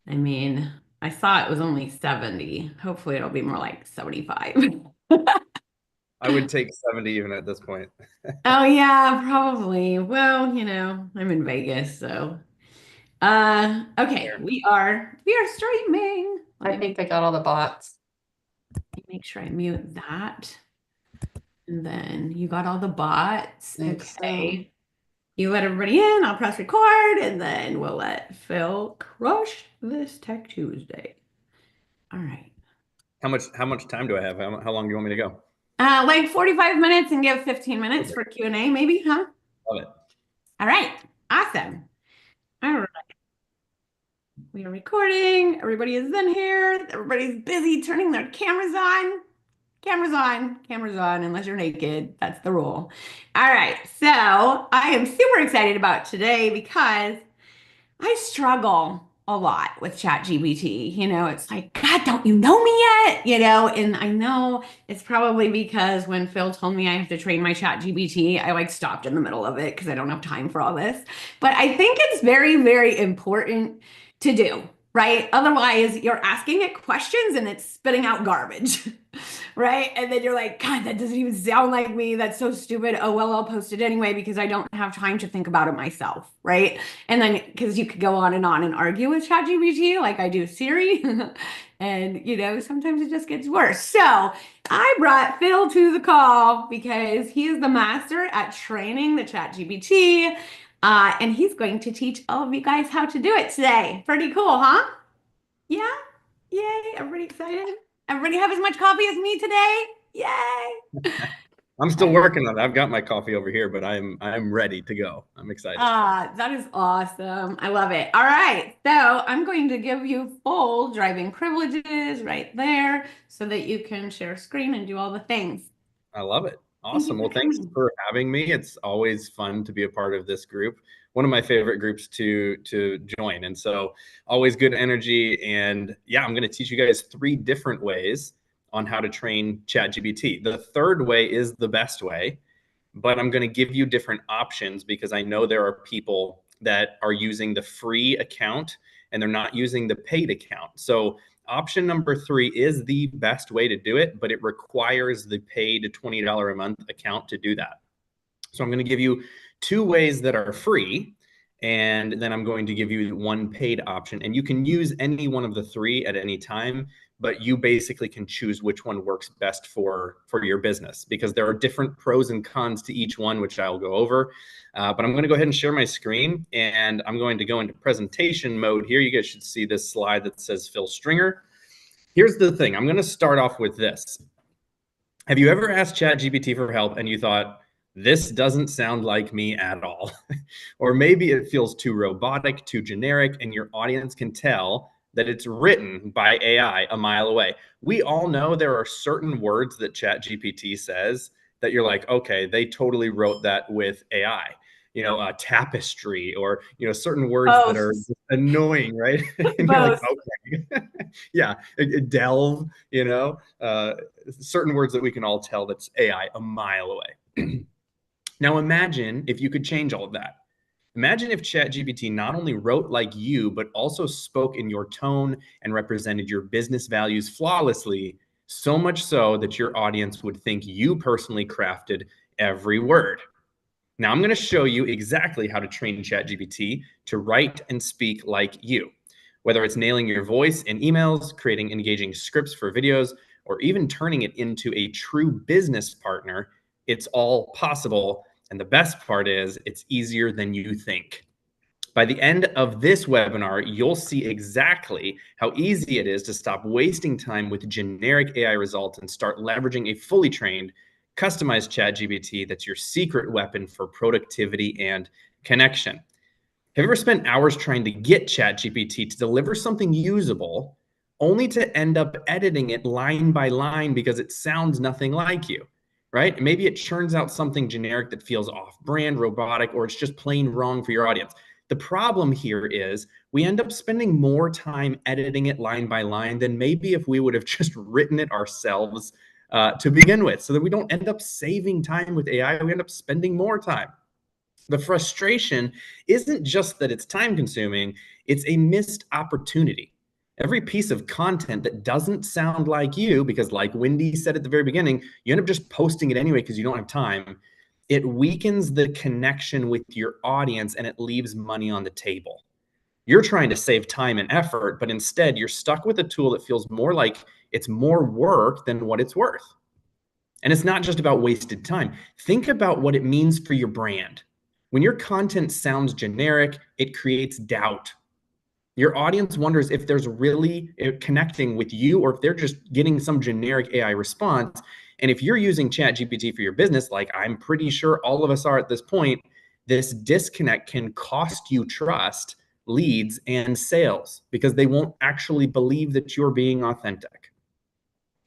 I mean, I saw it was only 70. Hopefully it'll be more like 75. I would take 70 even at this point. Oh yeah, probably. Well, I'm in Vegas, so okay, Fair. we are streaming. Let I me think they got all the bots. make sure I mute that. And then you got all the bots. I think so. Okay. You let everybody in, I'll press record, and then we'll let Phil crush this Tech Tuesday. All right. How much time do I have? How long do you want me to go? Like 45 minutes and give 15 minutes Perfect. for Q&A, maybe, huh? Love it. All right. Awesome. All right. We are recording. Everybody is in here. Everybody's busy turning their cameras on. Cameras on, cameras on, unless you're naked. That's the rule. All right. So I am super excited about today because I struggle a lot with ChatGPT. It's like, God, don't you know me yet? And I know it's probably because when Phil told me I have to train my ChatGPT, I like stopped in the middle of it because I don't have time for all this. But I think it's very, very important to do, right? Otherwise, you're asking it questions and it's spitting out garbage. Right? And then you're like, God, that doesn't even sound like me. That's so stupid. Oh, well, I'll post it anyway because I don't have time to think about it myself. Right? And then because you could go on and argue with ChatGPT like I do Siri. And, sometimes it just gets worse. So I brought Phil to the call because he is the master at training the ChatGPT. And he's going to teach all of you guys how to do it today. Pretty cool, huh? Yeah? Yay. Everybody excited? Everybody have as much coffee as me today? Yay. I'm still working on it. I've got my coffee over here, but I'm ready to go. I'm excited. That is awesome. I love it. All right. So I'm going to give you full driving privileges right there so that you can share screen and do all the things. I love it. Thank you Awesome. for Well, thanks coming. for having me. It's always fun to be a part of this group. One of my favorite groups to join. And so always good energy. And yeah, I'm going to teach you guys 3 different ways on how to train ChatGPT. The third way is the best way, but I'm going to give you different options because I know there are people that are using the free account and they're not using the paid account. So option number 3 is the best way to do it, but it requires the paid $20 a month account to do that. So I'm going to give you 2 ways that are free, and then I'm going to give you one paid option. And you can use any one of the 3 at any time, but you basically can choose which one works best for your business because there are different pros and cons to each one, which I'll go over. But I'm going to go ahead and share my screen, and I'm going to go into presentation mode here. You guys should see this slide that says Phil Stringer. Here's the thing. I'm going to start off with this. Have you ever asked ChatGPT for help and you thought, this doesn't sound like me at all? Or maybe it feels too robotic, too generic, and your audience can tell that it's written by AI a mile away. We all know there are certain words that ChatGPT says that you're like, okay, they totally wrote that with AI. Tapestry, or certain words that are Both. annoying, right? And you're like, Both. okay, yeah, delve, certain words that we can all tell that's AI a mile away. Now imagine if you could change all of that. Imagine if ChatGPT not only wrote like you, but also spoke in your tone and represented your business values flawlessly, so much so that your audience would think you personally crafted every word. Now I'm going to show you exactly how to train ChatGPT to write and speak like you. Whether it's nailing your voice in emails, creating engaging scripts for videos, or even turning it into a true business partner, it's all possible. And the best part is it's easier than you think. By the end of this webinar, you'll see exactly how easy it is to stop wasting time with generic AI results and start leveraging a fully trained, customized ChatGPT that's your secret weapon for productivity and connection. Have you ever spent hours trying to get ChatGPT to deliver something usable, only to end up editing it line by line because it sounds nothing like you, right? Maybe it churns out something generic that feels off-brand, robotic, or it's just plain wrong for your audience. The problem here is we end up spending more time editing it line by line than maybe if we would have just written it ourselves to begin with, so that we don't end up saving time with AI, we end up spending more time. The frustration isn't just that it's time consuming, it's a missed opportunity. Every piece of content that doesn't sound like you, because like Wendy said at the very beginning, you end up just posting it anyway because you don't have time. It weakens the connection with your audience and it leaves money on the table. You're trying to save time and effort, but instead you're stuck with a tool that feels more like it's more work than what it's worth. And it's not just about wasted time. Think about what it means for your brand. When your content sounds generic, it creates doubt. Your audience wonders if there's really connecting with you or if they're just getting some generic AI response. And if you're using ChatGPT for your business, like I'm pretty sure all of us are at this point, this disconnect can cost you trust, leads, and sales because they won't actually believe that you're being authentic.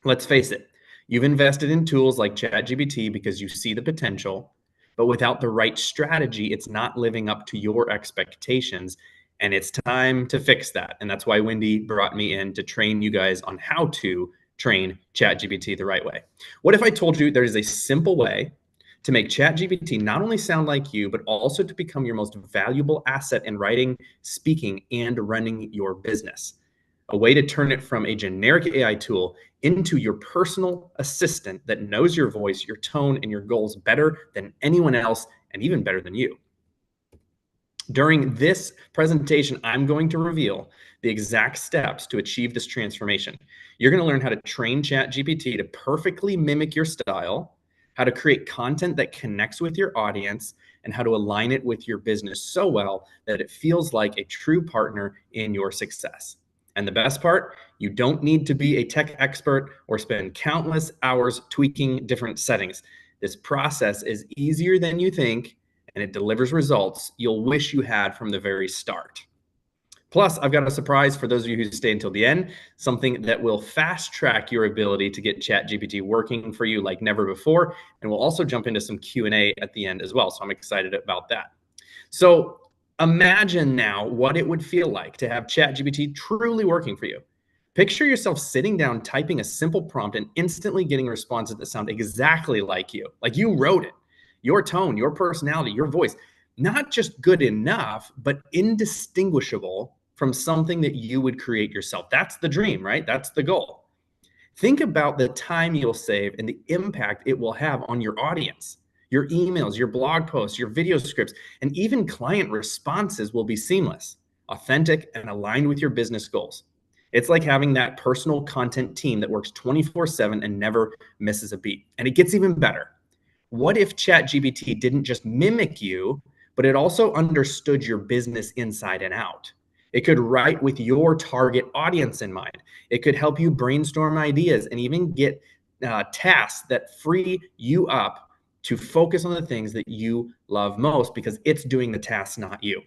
Let's face it, you've invested in tools like ChatGPT because you see the potential, but without the right strategy, it's not living up to your expectations. And it's time to fix that. And that's why Wendy brought me in to train you guys on how to train ChatGPT the right way. What if I told you there is a simple way to make ChatGPT not only sound like you, but also to become your most valuable asset in writing, speaking, and running your business? A way to turn it from a generic AI tool into your personal assistant that knows your voice, your tone, and your goals better than anyone else, and even better than you. During this presentation, I'm going to reveal the exact steps to achieve this transformation. You're going to learn how to train ChatGPT to perfectly mimic your style, how to create content that connects with your audience, and how to align it with your business so well that it feels like a true partner in your success. And the best part, you don't need to be a tech expert or spend countless hours tweaking different settings. This process is easier than you think, and it delivers results you'll wish you had from the very start. Plus, I've got a surprise for those of you who stay until the end, something that will fast track your ability to get ChatGPT working for you like never before. And we'll also jump into some Q&A at the end as well. So I'm excited about that. So imagine now what it would feel like to have ChatGPT truly working for you. Picture yourself sitting down, typing a simple prompt, and instantly getting responses that sound exactly like you wrote it. Your tone, your personality, your voice, not just good enough, but indistinguishable from something that you would create yourself. That's the dream, right? That's the goal. Think about the time you'll save and the impact it will have on your audience. Your emails, your blog posts, your video scripts, and even client responses will be seamless, authentic, and aligned with your business goals. It's like having that personal content team that works 24/7 and never misses a beat. And it gets even better. What if ChatGPT didn't just mimic you, but it also understood your business inside and out? It could write with your target audience in mind. It could help you brainstorm ideas and even get tasks that free you up to focus on the things that you love most because it's doing the tasks, not you.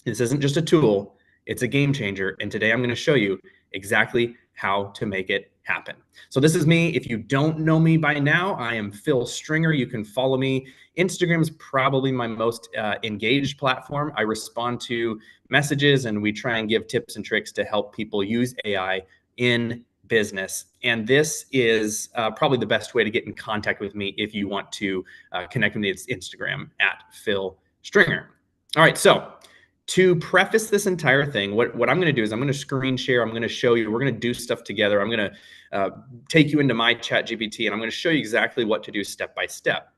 This isn't just a tool, it's a game changer. And today I'm going to show you exactly how to make it happen. So this is me. If you don't know me by now, I am Phil Stringer. You can follow me. Instagram is probably my most engaged platform. I respond to messages and we try and give tips and tricks to help people use AI in business. And this is probably the best way to get in contact with me if you want to connect with me. It's Instagram at Phil Stringer. All right, so to preface this entire thing, what I'm going to do is I'm going to screen share. I'm going to show you. We're going to do stuff together. I'm going to take you into my ChatGPT, and I'm going to show you exactly what to do step by step.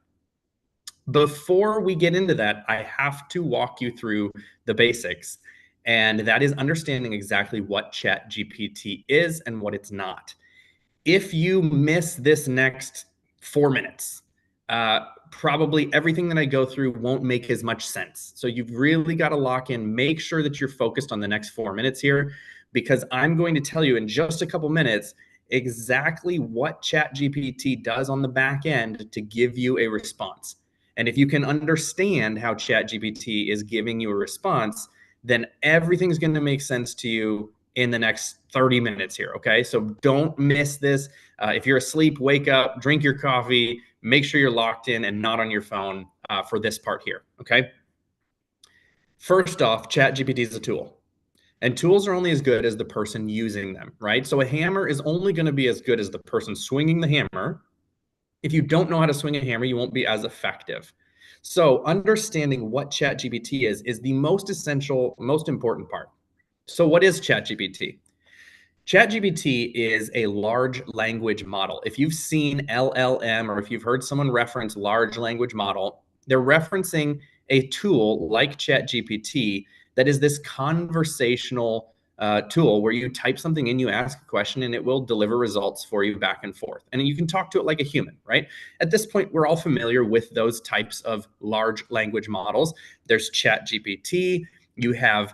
Before we get into that, I have to walk you through the basics, and that is understanding exactly what ChatGPT is and what it's not. If you miss this next 4 minutes, probably everything that I go through won't make as much sense. So you've really got to lock in, make sure that you're focused on the next 4 minutes here, because I'm going to tell you in just a couple minutes exactly what ChatGPT does on the back end to give you a response. And if you can understand how ChatGPT is giving you a response, then everything's going to make sense to you in the next 30 minutes here. Okay. So don't miss this. If you're asleep, wake up, drink your coffee, make sure you're locked in and not on your phone for this part here. Okay. First off, ChatGPT is a tool. And tools are only as good as the person using them, right? So a hammer is only going to be as good as the person swinging the hammer. If you don't know how to swing a hammer, you won't be as effective. So understanding what ChatGPT is the most essential, most important part. So what is ChatGPT? ChatGPT is a large language model. If you've seen LLM or if you've heard someone reference large language model, they're referencing a tool like ChatGPT that is this conversational tool where you type something in, you ask a question, and it will deliver results for you back and forth. And you can talk to it like a human, right? At this point, we're all familiar with those types of large language models. There's ChatGPT. You have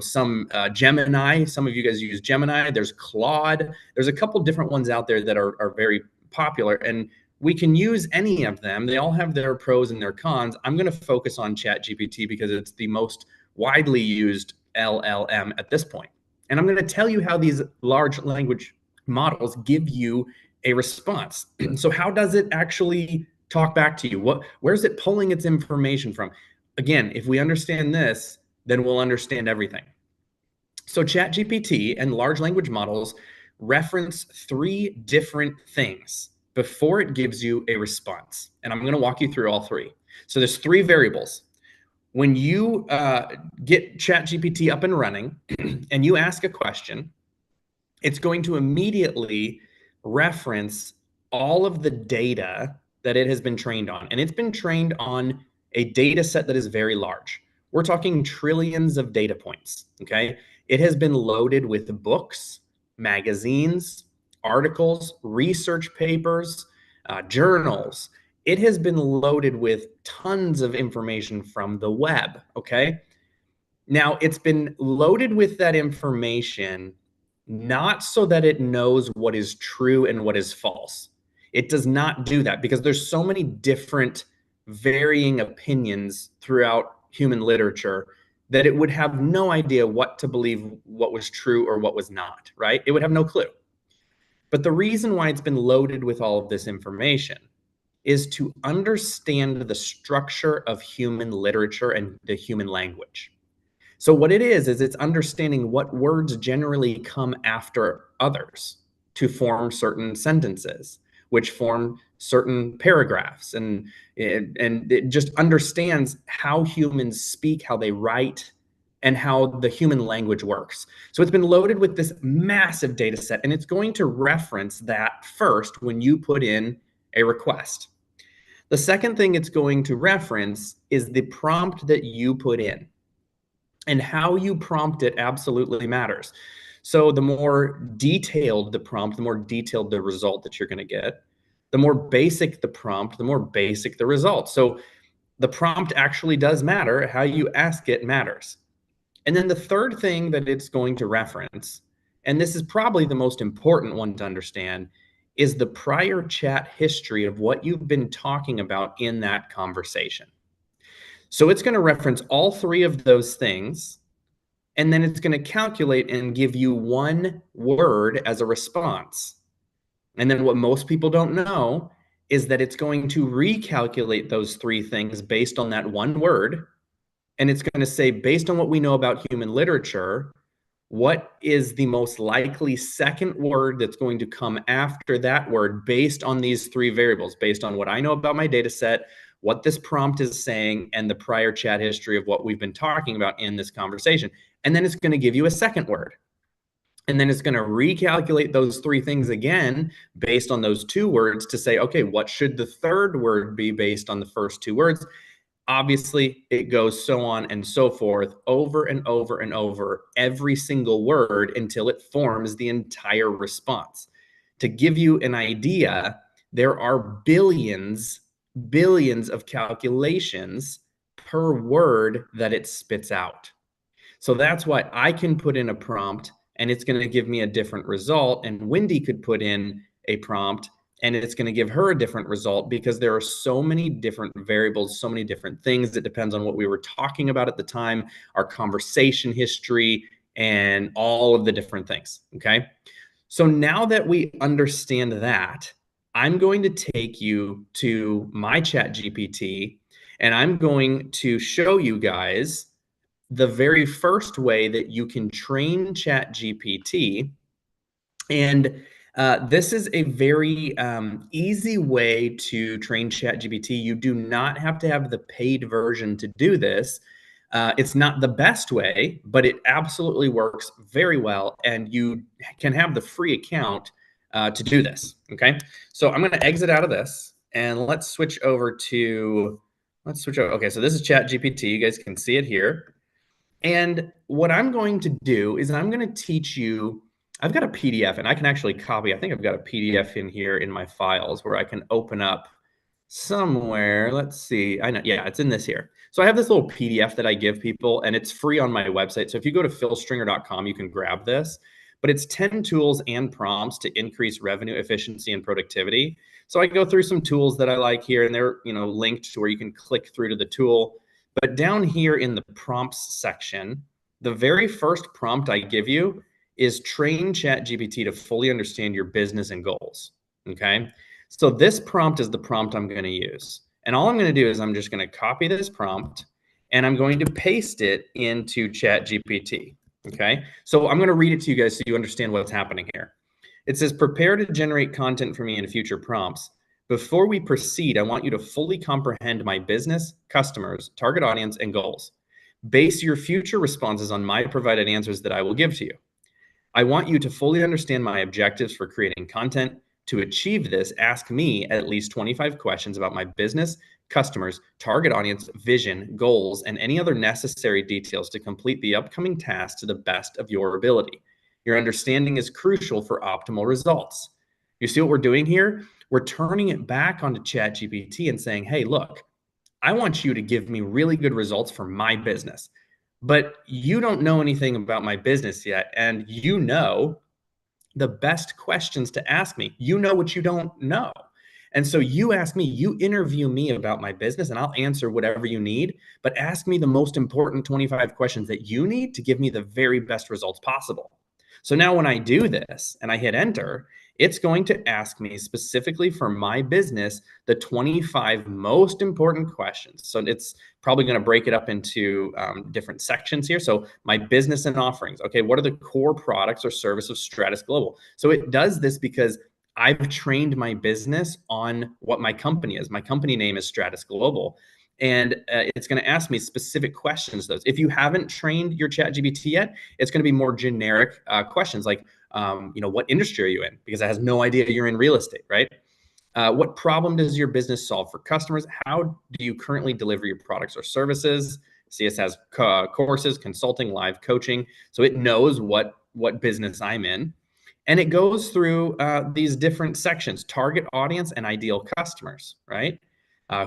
some Gemini. Some of you guys use Gemini. There's Claude. There's a couple different ones out there that are very popular, and we can use any of them. They all have their pros and their cons. I'm going to focus on ChatGPT because it's the most widely used LLM at this point. And I'm going to tell you how these large language models give you a response. So how does it actually talk back to you? Where's it pulling its information from? Again, if we understand this, then we'll understand everything. So ChatGPT and large language models reference three different things before it gives you a response. And I'm going to walk you through all three. So there's three variables. When you get ChatGPT up and running and you ask a question, it's going to immediately reference all of the data that it has been trained on. And it's been trained on a data set that is very large. We're talking trillions of data points, okay? It has been loaded with books, magazines, articles, research papers, journals. It has been loaded with tons of information from the web, okay? Now, it's been loaded with that information not so that it knows what is true and what is false. It does not do that because there's so many different varying opinions throughout human literature that it would have no idea what to believe, what was true or what was not, right? It would have no clue. But the reason why it's been loaded with all of this information is to understand the structure of human literature and the human language. So what it is it's understanding what words generally come after others to form certain sentences, which form certain paragraphs, and it just understands how humans speak, how they write, and how the human language works. So it's been loaded with this massive data set, and it's going to reference that first when you put in a request. The second thing it's going to reference is the prompt that you put in. And how you prompt it absolutely matters. So the more detailed the prompt, the more detailed the result that you're going to get. The more basic the prompt, the more basic the result. So the prompt actually does matter. How you ask it matters. And then the third thing that it's going to reference, and this is probably the most important one to understand, is the prior chat history of what you've been talking about in that conversation. So it's going to reference all three of those things, and then it's going to calculate and give you one word as a response. And then what most people don't know is that it's going to recalculate those three things based on that one word. And it's going to say, based on what we know about human literature, what is the most likely second word that's going to come after that word based on these three variables, based on what I know about my data set, what this prompt is saying, and the prior chat history of what we've been talking about in this conversation. And then it's going to give you a second word. And then it's going to recalculate those three things again based on those two words to say, okay, what should the third word be based on the first two words? Obviously, it goes so on and so forth over and over and over every single word until it forms the entire response. To give you an idea, there are billions of calculations per word that it spits out. So that's why I can put in a prompt and it's going to give me a different result. And Wendy could put in a prompt and it's going to give her a different result because there are so many different variables, so many different things. It depends on what we were talking about at the time, our conversation history, and all of the different things. Okay. So now that we understand that, I'm going to take you to my chat GPT and I'm going to show you guys the very first way that you can train ChatGPT. And this is a very easy way to train ChatGPT. You do not have to have the paid version to do this. It's not the best way, but it absolutely works very well. And you can have the free account to do this. Okay. So I'm going to exit out of this and let's switch over to, let's switch over. Okay. So this is ChatGPT. You guys can see it here. And what I'm going to do is I'm going to teach you. I've got a PDF and I can actually copy. I think I've got a PDF in here in my files where I can open up somewhere. Let's see. I know. Yeah, it's in this here. So I have this little PDF that I give people and it's free on my website. So if you go to philstringer.com, you can grab this. But it's 10 tools and prompts to increase revenue efficiency and productivity. So I go through some tools that I like here and they're, linked to where you can click through to the tool. But down here in the prompts section, the very first prompt I give you is train ChatGPT to fully understand your business and goals. Okay. So this prompt is the prompt I'm going to use. And all I'm going to do is I'm just going to copy this prompt and I'm going to paste it into ChatGPT. Okay. So I'm going to read it to you guys so you understand what's happening here. It says, prepare to generate content for me in future prompts. Before we proceed, I want you to fully comprehend my business, customers, target audience, and goals. Base your future responses on my provided answers that I will give to you. I want you to fully understand my objectives for creating content. To achieve this, ask me at least 25 questions about my business, customers, target audience, vision, goals, and any other necessary details to complete the upcoming task to the best of your ability. Your understanding is crucial for optimal results. You see what we're doing here? We're turning it back onto ChatGPT and saying, hey, look, I want you to give me really good results for my business, but you don't know anything about my business yet. And you know the best questions to ask me. You know what you don't know. And so you ask me, you interview me about my business, and I'll answer whatever you need, but ask me the most important 25 questions that you need to give me the very best results possible. So now when I do this and I hit enter, it's going to ask me specifically for my business the 25 most important questions. So it's probably going to break it up into different sections here. So my business and offerings. Okay, what are the core products or service of Stratus Global? So it does this because I've trained my business on what my company is. My company name is Stratus Global. And it's going to ask me specific questions. Those, if you haven't trained your ChatGPT yet, it's going to be more generic questions like, what industry are you in? Because it has no idea you're in real estate, right? What problem does your business solve for customers? How do you currently deliver your products or services? CS has courses, consulting, live coaching. So it knows what business I'm in. And it goes through these different sections, target audience and ideal customers, right?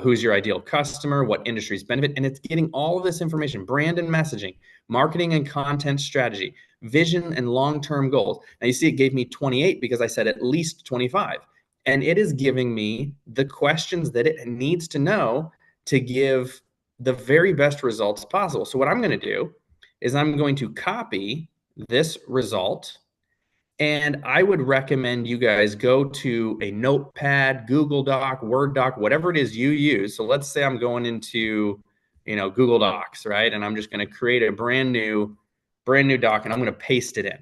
Who's your ideal customer? What industries benefit? And it's getting all of this information, brand and messaging, marketing and content strategy, vision and long-term goals. Now you see it gave me 28 because I said at least 25. And it is giving me the questions that it needs to know to give the very best results possible. So what I'm going to do is I'm going to copy this result, and I would recommend you guys go to a notepad, Google Doc, Word doc, whatever it is you use. So let's say I'm going into, Google Docs, right? And I'm just going to create a brand new doc and I'm going to paste it in.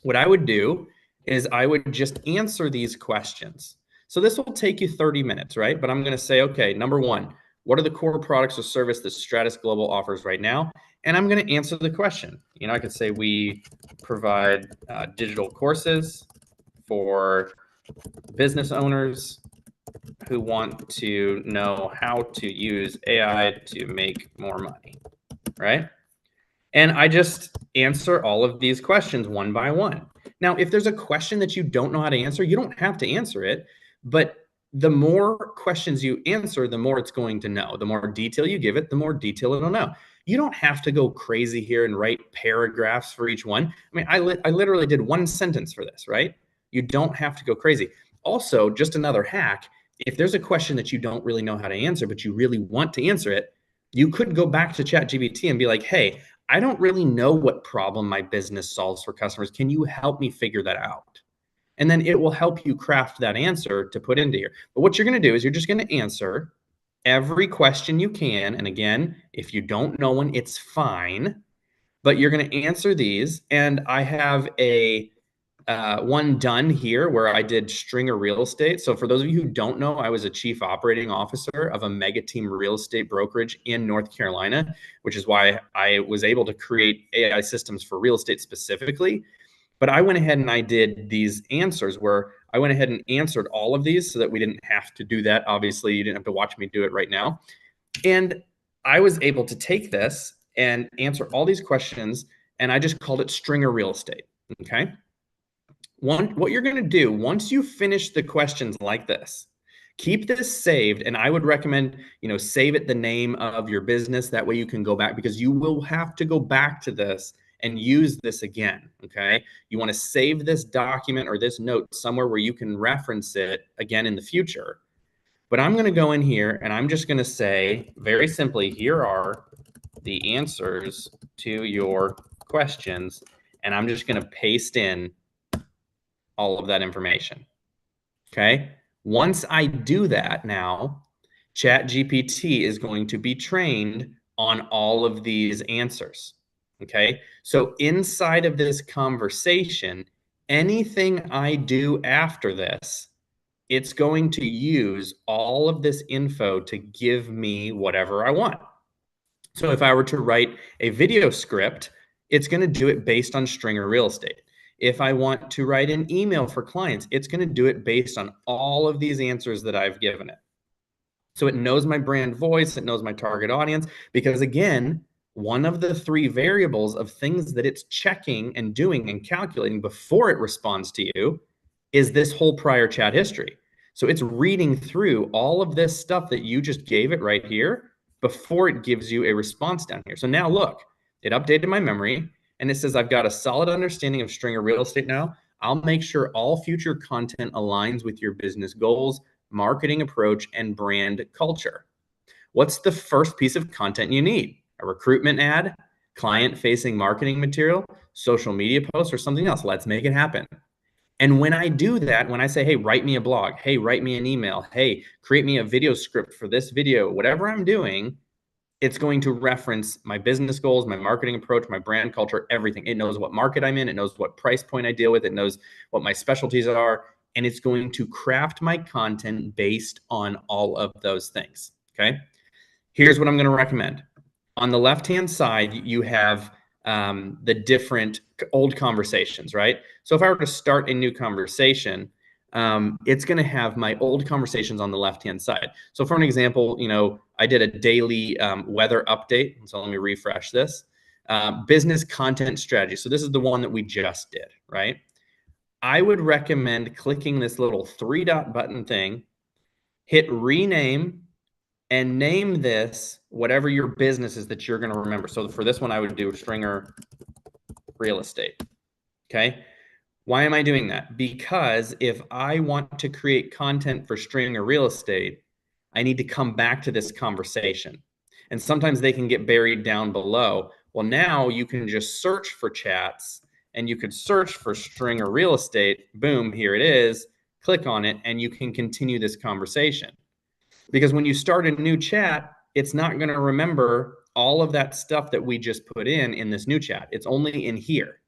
What I would do is I would just answer these questions. So this will take you 30 minutes, right? But I'm going to say, okay, number one, what are the core products or service that Stratus Global offers right now? And I'm going to answer the question. I could say we provide digital courses for business owners who want to know how to use AI to make more money, right? And I just answer all of these questions one by one. Now, if there's a question that you don't know how to answer, you don't have to answer it. But the more questions you answer, the more it's going to know. The more detail you give it, the more detail it'll know. You don't have to go crazy here and write paragraphs for each one. I mean, I literally did one sentence for this, right? You don't have to go crazy. Also, just another hack, if there's a question that you don't really know how to answer, but you really want to answer it, you could go back to ChatGPT and be like, hey, I don't really know what problem my business solves for customers. Can you help me figure that out? And then it will help you craft that answer to put into here. But what you're going to do is you're just going to answer every question you can. And again, if you don't know one, it's fine. But you're going to answer these. And I have a one done here where I did stringer real estate. So for those of you who don't know, I was a chief operating officer of a mega team real estate brokerage in North Carolina, which is why I was able to create AI systems for real estate specifically. But I went ahead and I did these answers where I went ahead and answered all of these so that we didn't have to do that. Obviously, you didn't have to watch me do it right now. And I was able to take this and answer all these questions, and I just called it stringer real estate. Okay. What you're going to do once you finish the questions like this, keep this saved. And I would recommend, save it the name of your business. That way you can go back, because you will have to go back to this and use this again. Okay. You want to save this document or this note somewhere where you can reference it again in the future. But I'm going to go in here and I'm just going to say very simply, here are the answers to your questions. And I'm just going to paste in all of that information. Okay. Once I do that now, ChatGPT is going to be trained on all of these answers. Okay. So inside of this conversation, anything I do after this, it's going to use all of this info to give me whatever I want. So if I were to write a video script, it's going to do it based on stringer real estate. If I want to write an email for clients, it's going to do it based on all of these answers that I've given it. So it knows my brand voice, it knows my target audience, because again, one of the three variables of things that it's checking and doing and calculating before it responds to you is this whole prior chat history. So it's reading through all of this stuff that you just gave it right here before it gives you a response down here. So now look, it updated my memory and it says I've got a solid understanding of stringer real estate now. I'll make sure all future content aligns with your business goals, marketing approach, and brand culture. What's the first piece of content you need? A recruitment ad, client-facing marketing material, social media post, or something else? Let's make it happen. And when I do that, when I say, hey, write me a blog, hey, write me an email, hey, create me a video script for this video, whatever I'm doing, it's going to reference my business goals, my marketing approach, my brand culture, everything. It knows what market I'm in. It knows what price point I deal with. It knows what my specialties are. And it's going to craft my content based on all of those things. Okay. Here's what I'm going to recommend. On the left-hand side, you have the different old conversations, right? So if I were to start a new conversation, it's going to have my old conversations on the left-hand side. So for an example, I did a daily weather update. So let me refresh this. Business content strategy. So this is the one that we just did, right? I would recommend clicking this little 3-dot button thing, hit rename, and name this whatever your business is that you're going to remember. So for this one, I would do stringer real estate. Okay. Why am I doing that? Because if I want to create content for stringer real estate, I need to come back to this conversation. And sometimes they can get buried down below. Well, now you can just search for chats and you could search for stringer real estate. Boom, here it is. Click on it and you can continue this conversation. Because when you start a new chat, it's not going to remember all of that stuff that we just put in this new chat. It's only in here.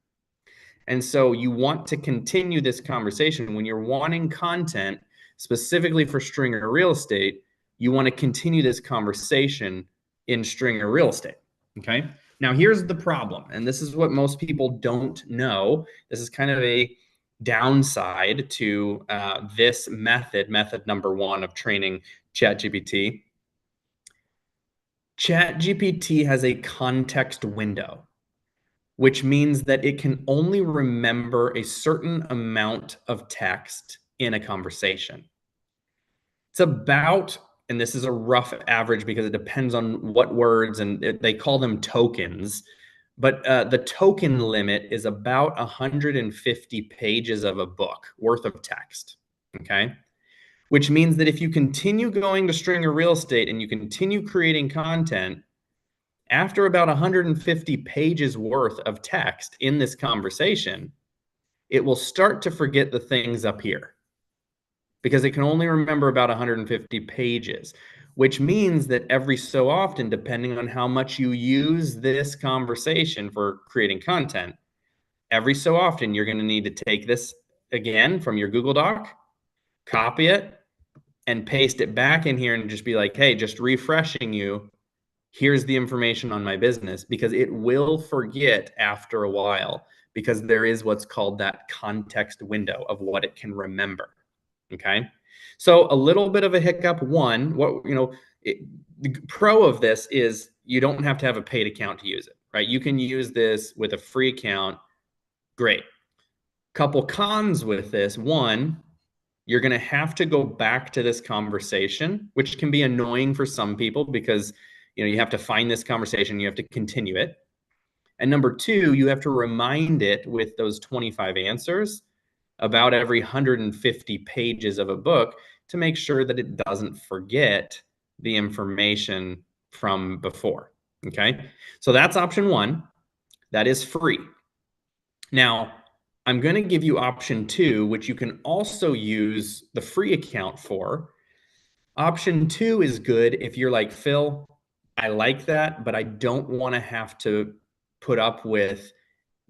And so you want to continue this conversation when you're wanting content specifically for stringer real estate. You want to continue this conversation in stringer real estate. Okay. Now here's the problem. And this is what most people don't know. This is kind of a downside to this method number one of training ChatGPT. ChatGPT has a context window, which means that it can only remember a certain amount of text in a conversation. It's about, and this is a rough average because it depends on what words, and they call them tokens, but the token limit is about 150 pages of a book worth of text, okay? Which means that if you continue going to stringer real estate and you continue creating content, after about 150 pages worth of text in this conversation, it will start to forget the things up here because it can only remember about 150 pages, which means that every so often, depending on how much you use this conversation for creating content, every so often, you're going to need to take this again from your Google Doc, copy it, and paste it back in here and just be like, hey, just refreshing you. Here's the information on my business, because it will forget after a while, because there is what's called that context window of what it can remember. Okay. So a little bit of a hiccup. One, the pro of this is you don't have to have a paid account to use it, right? You can use this with a free account. Great. Couple cons with this. One, you're going to have to go back to this conversation, which can be annoying for some people because you have to find this conversation, you have to continue it. And number two, you have to remind it with those 25 answers about every 150 pages of a book to make sure that it doesn't forget the information from before. Okay. So that's option one. That is free. Now, I'm going to give you option two, which you can also use the free account for. Option two is good if you're like, Phil, I like that, but I don't want to have to put up with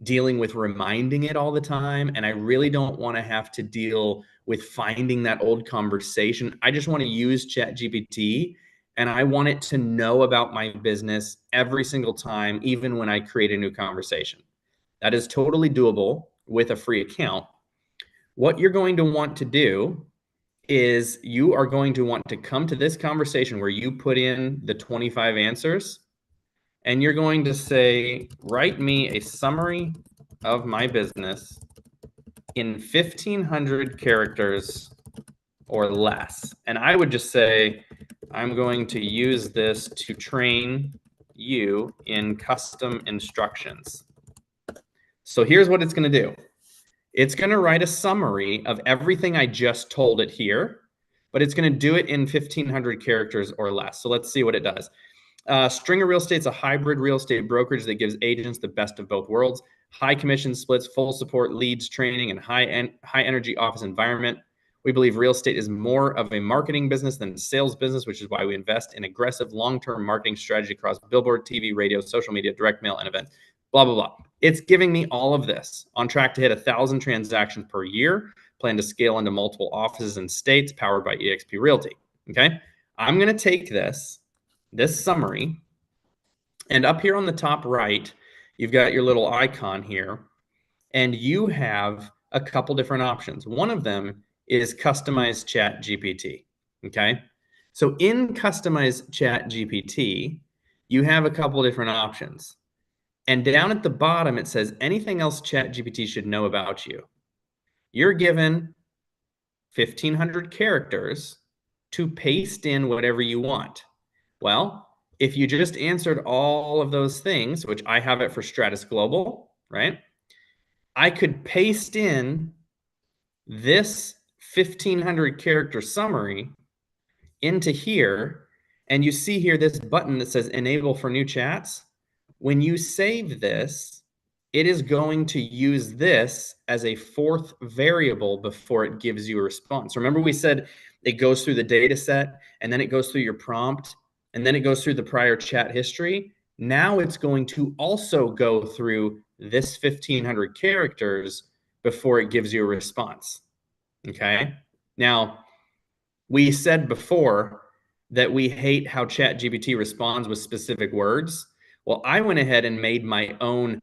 dealing with reminding it all the time. And I really don't want to have to deal with finding that old conversation. I just want to use ChatGPT and I want it to know about my business every single time, even when I create a new conversation. That is totally doable with a free account. What you're going to want to do is you are going to want to come to this conversation where you put in the 25 answers and you're going to say, write me a summary of my business in 1,500 characters or less. And I would just say, I'm going to use this to train you in custom instructions. So here's what it's going to do. It's going to write a summary of everything I just told it here, but it's going to do it in 1,500 characters or less. So let's see what it does. Stringer Real Estate is a hybrid real estate brokerage that gives agents the best of both worlds. High commission splits, full support, leads, training, and high energy office environment. We believe real estate is more of a marketing business than a sales business, which is why we invest in aggressive long-term marketing strategy across billboard, TV, radio, social media, direct mail, and events. Blah, blah, blah. It's giving me all of this. On track to hit 1,000 transactions per year. Plan to scale into multiple offices and states, powered by eXp Realty. Okay. I'm going to take this summary, and up here on the top right, you've got your little icon here, and you have a couple different options. One of them is customize ChatGPT. Okay. So in customize ChatGPT, you have a couple different options. And down at the bottom, it says anything else ChatGPT should know about you. You're given 1,500 characters to paste in whatever you want. Well, if you just answered all of those things, which I have it for Stratus Global, right? I could paste in this 1,500 character summary into here, and you see here this button that says enable for new chats. When you save this, it is going to use this as a fourth variable before it gives you a response. Remember we said it goes through the data set, and then it goes through your prompt, and then it goes through the prior chat history. Now it's going to also go through this 1,500 characters before it gives you a response. Okay. Now, we said before that we hate how ChatGPT responds with specific words. Well, I went ahead and made my own.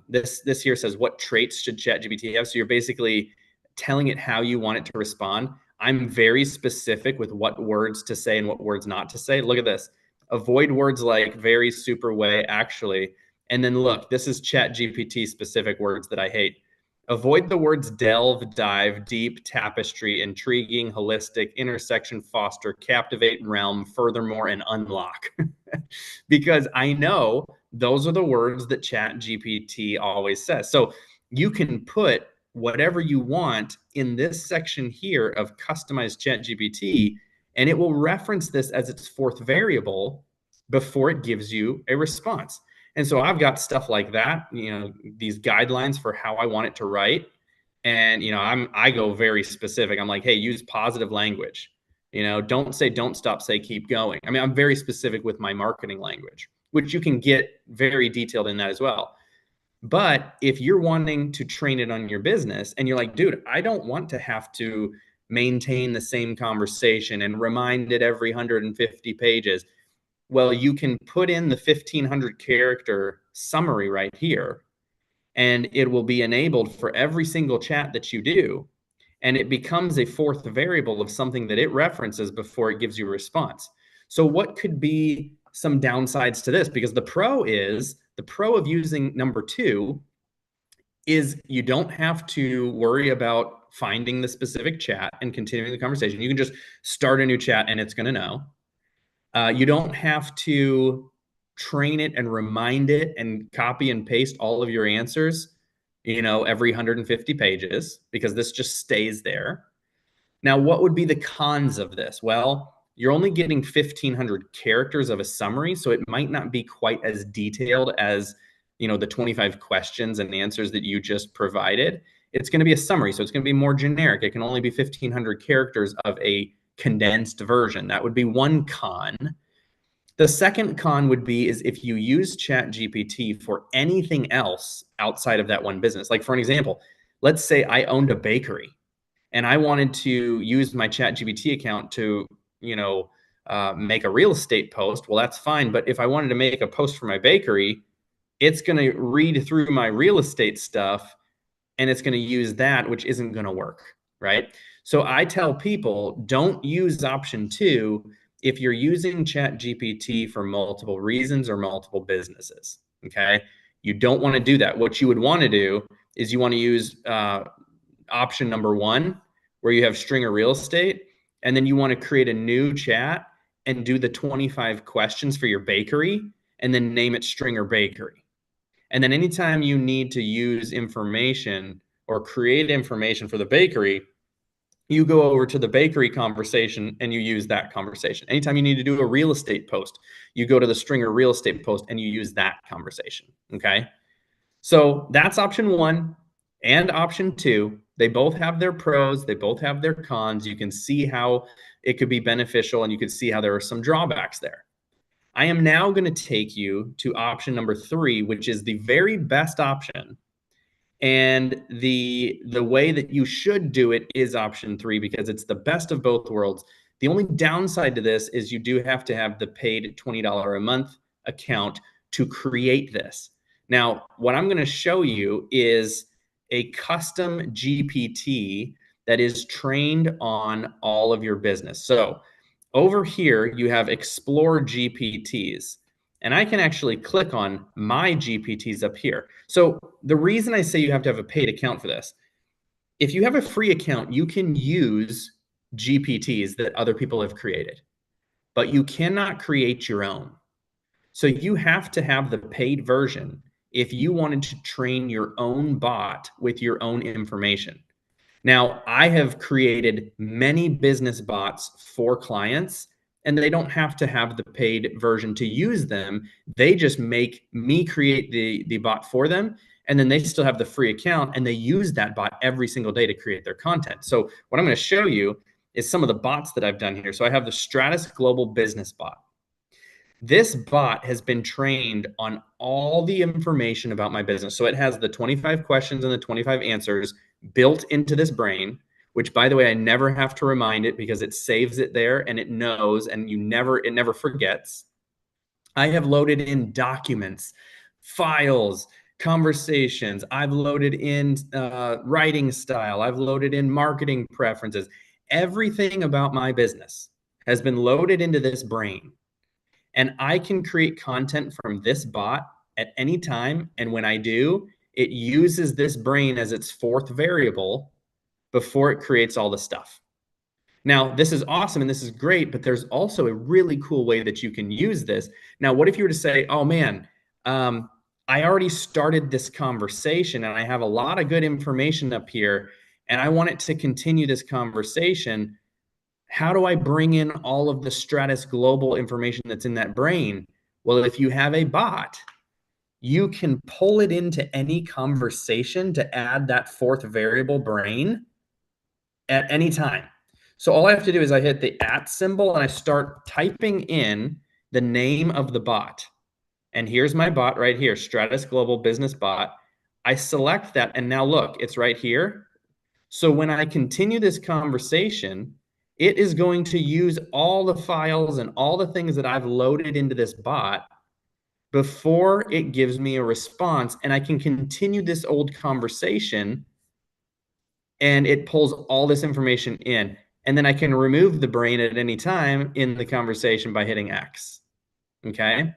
This here says, what traits should ChatGPT have? So you're basically telling it how you want it to respond. I'm very specific with what words to say and what words not to say. Look at this. Avoid words like very, super, way, actually. And then look, this is ChatGPT specific words that I hate. Avoid the words delve, dive, deep, tapestry, intriguing, holistic, intersection, foster, captivate, realm, furthermore, and unlock. Because I know those are the words that ChatGPT always says. So you can put whatever you want in this section here of customized ChatGPT, and it will reference this as its fourth variable before it gives you a response. And so I've got stuff like that, these guidelines for how I want it to write. And, I go very specific. I'm like, hey, use positive language. Don't say, don't stop, say, keep going. I mean, I'm very specific with my marketing language, which you can get very detailed in that as well. But if you're wanting to train it on your business and you're like, dude, I don't want to have to maintain the same conversation and remind it every 150 pages. Well, you can put in the 1,500 character summary right here, and it will be enabled for every single chat that you do. And it becomes a fourth variable of something that it references before it gives you a response. So what could be some downsides to this? Because the pro of using number two is you don't have to worry about finding the specific chat and continuing the conversation. You can just start a new chat and it's going to know. You don't have to train it and remind it and copy and paste all of your answers, every 150 pages, because this just stays there. Now, what would be the cons of this? Well, you're only getting 1,500 characters of a summary, so it might not be quite as detailed as, the 25 questions and answers that you just provided. It's going to be a summary, so it's going to be more generic. It can only be 1,500 characters of a condensed version. That would be one con. The second con would be is if you use ChatGPT for anything else outside of that one business. Like for an example, let's say I owned a bakery and I wanted to use my ChatGPT account to, make a real estate post. Well, that's fine. But if I wanted to make a post for my bakery, it's going to read through my real estate stuff and it's going to use that, which isn't going to work, right? So I tell people, don't use option two if you're using ChatGPT for multiple reasons or multiple businesses, okay? You don't want to do that. What you would want to do is you want to use option number one, where you have stringer real estate, and then you want to create a new chat and do the 25 questions for your bakery, and then name it Stringer Bakery. And then anytime you need to use information or create information for the bakery, you go over to the bakery conversation and you use that conversation. Anytime you need to do a real estate post, you go to the Stringer real estate post and you use that conversation. Okay. So that's option one and option two. They both have their pros, they both have their cons. You can see how it could be beneficial and you can see how there are some drawbacks there. I am now going to take you to option number three, which is the very best option. And the way that you should do it is option three because it's the best of both worlds. The only downside to this is you do have to have the paid $20 a month account to create this. Now, what I'm going to show you is a custom GPT that is trained on all of your business. So over here, you have Explore GPTs. And I can actually click on my GPTs up here. So the reason I say you have to have a paid account for this, if you have a free account, you can use GPTs that other people have created, but you cannot create your own. So you have to have the paid version if you wanted to train your own bot with your own information. Now, I have created many business bots for clients, and they don't have to have the paid version to use them. They just make me create the bot for them, and then they still have the free account, and they use that bot every single day to create their content. So what I'm going to show you is some of the bots that I've done here. So I have the Stratus Global Business Bot. This bot has been trained on all the information about my business. So it has the 25 questions and the 25 answers built into this brain, which by the way, I never have to remind it because it saves it there and it knows and it never forgets. I have loaded in documents, files, conversations. I've loaded in writing style. I've loaded in marketing preferences. Everything about my business has been loaded into this brain. And I can create content from this bot at any time. And when I do, it uses this brain as its fourth variable before it creates all the stuff. Now, this is awesome and this is great, but there's also a really cool way that you can use this. Now, what if you were to say, oh man, I already started this conversation and I have a lot of good information up here and I want it to continue this conversation. How do I bring in all of the Stratus Global information that's in that brain? Well, if you have a bot, you can pull it into any conversation to add that fourth variable brain at any time. So all I have to do is I hit the @ symbol and I start typing in the name of the bot. And here's my bot right here, Stratus Global Business Bot. I select that, and now look, it's right here. So when I continue this conversation, it is going to use all the files and all the things that I've loaded into this bot before it gives me a response, and I can continue this old conversation, and it pulls all this information in. And then I can remove the brain at any time in the conversation by hitting X. Okay.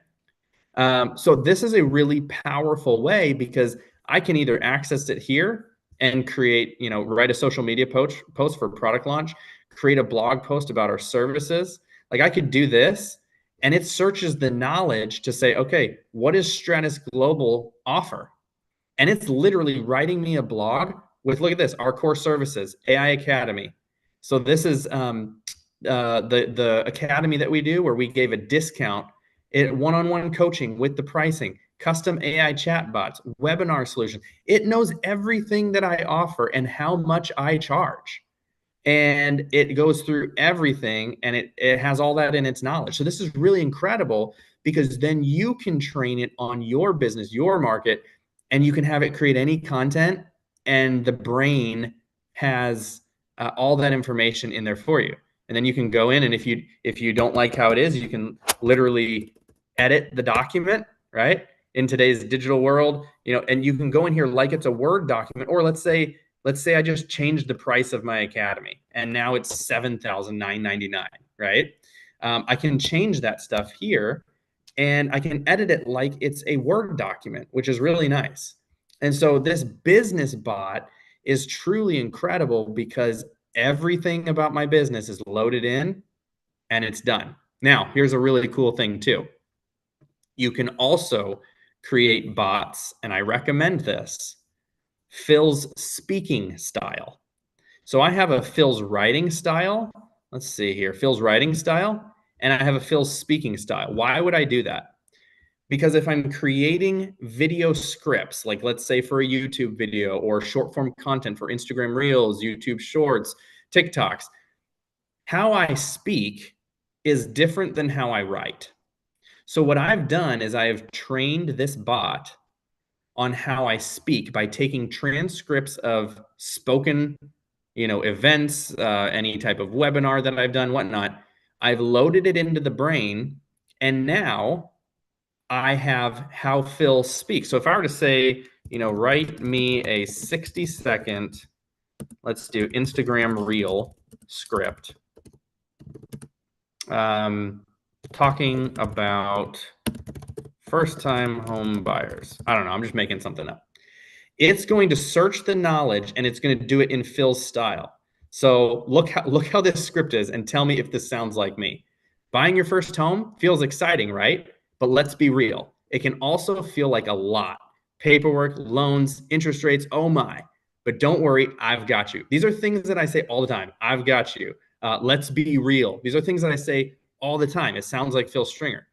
So this is a really powerful way because I can either access it here and create, write a social media post for product launch, create a blog post about our services. Like I could do this and it searches the knowledge to say, okay, what does Stratus Global offer? And it's literally writing me a blog with, look at this, our core services, AI Academy. So this is the academy that we do where we gave a discount, one-on-one coaching with the pricing, custom AI chatbots, webinar solution. It knows everything that I offer and how much I charge. And it goes through everything, and it has all that in its knowledge. So this is really incredible because then you can train it on your business, your market, and you can have it create any content, and the brain has all that information in there for you. And then you can go in, and if you don't like how it is, you can literally edit the document, right? In today's digital world, and you can go in here like it's a Word document, or let's say I just changed the price of my academy and now it's $7,999, right? I can change that stuff here and I can edit it like it's a Word document, which is really nice. And so this business bot is truly incredible because everything about my business is loaded in and it's done. Now, here's a really cool thing too. You can also create bots, and I recommend this, Phil's speaking style. So I have a Phil's writing style. Let's see here, Phil's writing style, and I have a Phil's speaking style. Why would I do that? Because if I'm creating video scripts, like let's say for a YouTube video or short form content for Instagram Reels, YouTube Shorts, TikToks, how I speak is different than how I write. So what I've done is I have trained this bot on how I speak by taking transcripts of spoken, events, any type of webinar that I've done, whatnot. I've loaded it into the brain, and now I have how Phil speaks. So if I were to say, write me a 60-second, let's do Instagram Reel script, talking about first-time home buyers. I don't know. I'm just making something up. It's going to search the knowledge and it's going to do it in Phil's style. So look how this script is and tell me if this sounds like me. Buying your first home feels exciting, right? But let's be real. It can also feel like a lot. Paperwork, loans, interest rates, oh my. But don't worry, I've got you. These are things that I say all the time. I've got you. Let's be real. These are things that I say all the time. It sounds like Phil Stringer.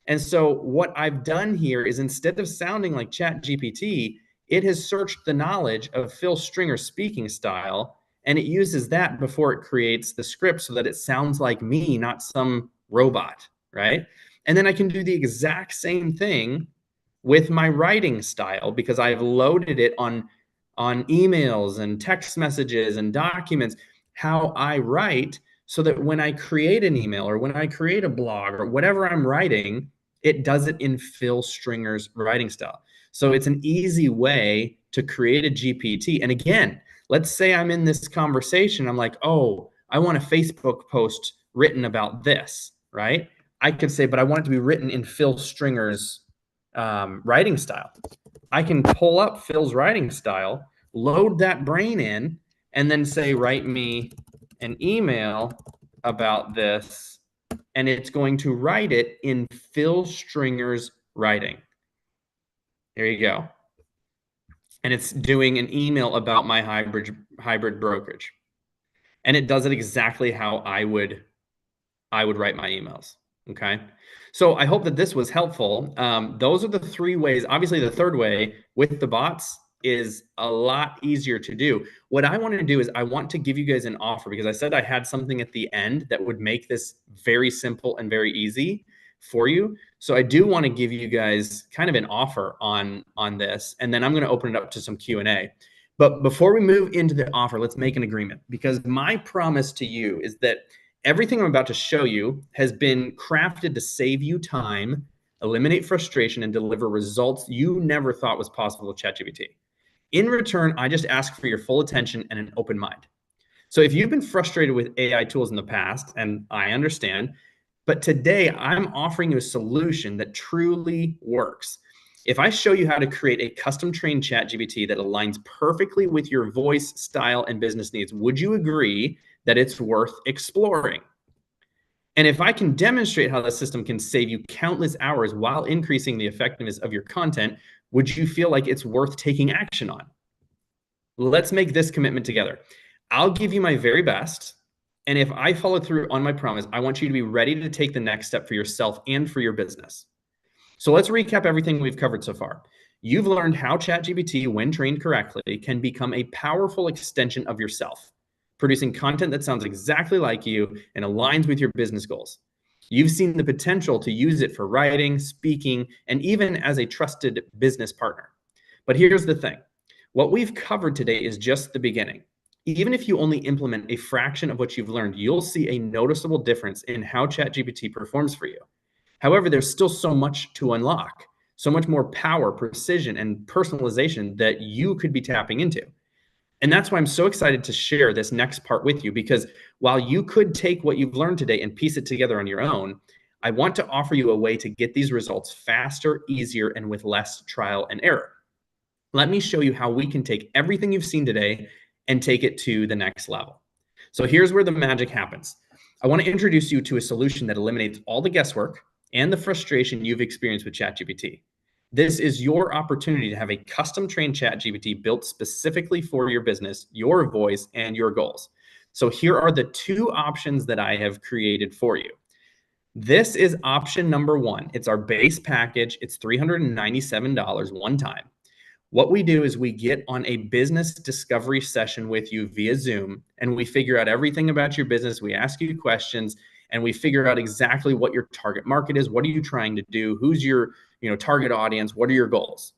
And so what I've done here is instead of sounding like ChatGPT, it has searched the knowledge of Phil Stringer's speaking style, and it uses that before it creates the script so that it sounds like me, not some robot, right? And then I can do the exact same thing with my writing style because I've loaded it on emails and text messages and documents, how I write, so that when I create an email or when I create a blog or whatever I'm writing, it does it in Phil Stringer's writing style. So it's an easy way to create a GPT. And again, let's say I'm in this conversation. I'm like, oh, I want a Facebook post written about this, right? I could say, but I want it to be written in Phil Stringer's writing style. I can pull up Phil's writing style, load that brain in, and then say, write me an email about this, and it's going to write it in Phil Stringer's writing. There you go. And it's doing an email about my hybrid brokerage. And it does it exactly how I would write my emails. Okay. So I hope that this was helpful. Those are the three ways. Obviously, the third way with the bots is a lot easier to do. What I want to do is I want to give you guys an offer because I said I had something at the end that would make this very simple and very easy. for you. So I do want to give you guys kind of an offer on this, and then I'm going to open it up to some Q&A. But before we move into the offer, let's make an agreement, because my promise to you is that everything I'm about to show you has been crafted to save you time, eliminate frustration, and deliver results you never thought was possible with ChatGPT. In return, I just ask for your full attention and an open mind. So if you've been frustrated with AI tools in the past, and I understand, but today I'm offering you a solution that truly works. If I show you how to create a custom trained ChatGPT that aligns perfectly with your voice, style, and business needs, would you agree that it's worth exploring? And if I can demonstrate how the system can save you countless hours while increasing the effectiveness of your content, would you feel like it's worth taking action on? Let's make this commitment together. I'll give you my very best. And if I follow through on my promise, I want you to be ready to take the next step for yourself and for your business. So let's recap everything we've covered so far. You've learned how ChatGPT, when trained correctly, can become a powerful extension of yourself, producing content that sounds exactly like you and aligns with your business goals. You've seen the potential to use it for writing, speaking, and even as a trusted business partner. But here's the thing. What we've covered today is just the beginning. Even if you only implement a fraction of what you've learned, you'll see a noticeable difference in how ChatGPT performs for you. However, there's still so much to unlock, so much more power, precision, and personalization that you could be tapping into. And that's why I'm so excited to share this next part with you, because while you could take what you've learned today and piece it together on your own, I want to offer you a way to get these results faster, easier, and with less trial and error. Let me show you how we can take everything you've seen today and take it to the next level. So here's where the magic happens. I want to introduce you to a solution that eliminates all the guesswork and the frustration you've experienced with ChatGPT. This is your opportunity to have a custom trained ChatGPT built specifically for your business, your voice, and your goals. So here are the two options that I have created for you. This is option number one. It's our base package. It's $397 one time. What we do is we get on a business discovery session with you via Zoom, and we figure out everything about your business. We ask you questions, and we figure out exactly what your target market is. What are you trying to do? Who's your, target audience? What are your goals?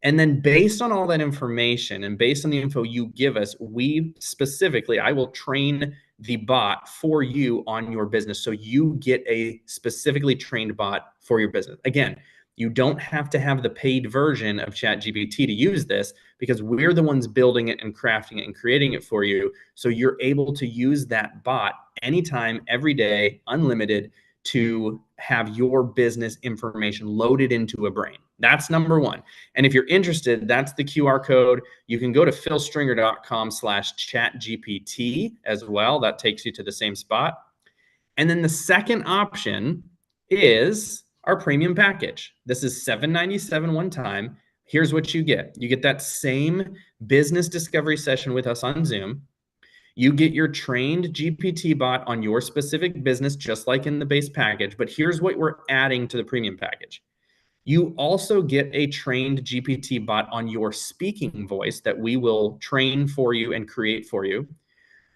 And then based on all that information and based on the info you give us, I will train the bot for you on your business. So you get a specifically trained bot for your business. Again, you don't have to have the paid version of ChatGPT to use this, because we're the ones building it and crafting it and creating it for you. So you're able to use that bot anytime, every day, unlimited, to have your business information loaded into a brain. That's number one. And if you're interested, that's the QR code. You can go to philstringer.com/chatgpt as well. That takes you to the same spot. And then the second option is our premium package. This is $797 one time. Here's what you get. You get that same business discovery session with us on Zoom. You get your trained GPT bot on your specific business, just like in the base package. But here's what we're adding to the premium package. You also get a trained GPT bot on your speaking voice that we will train for you and create for you.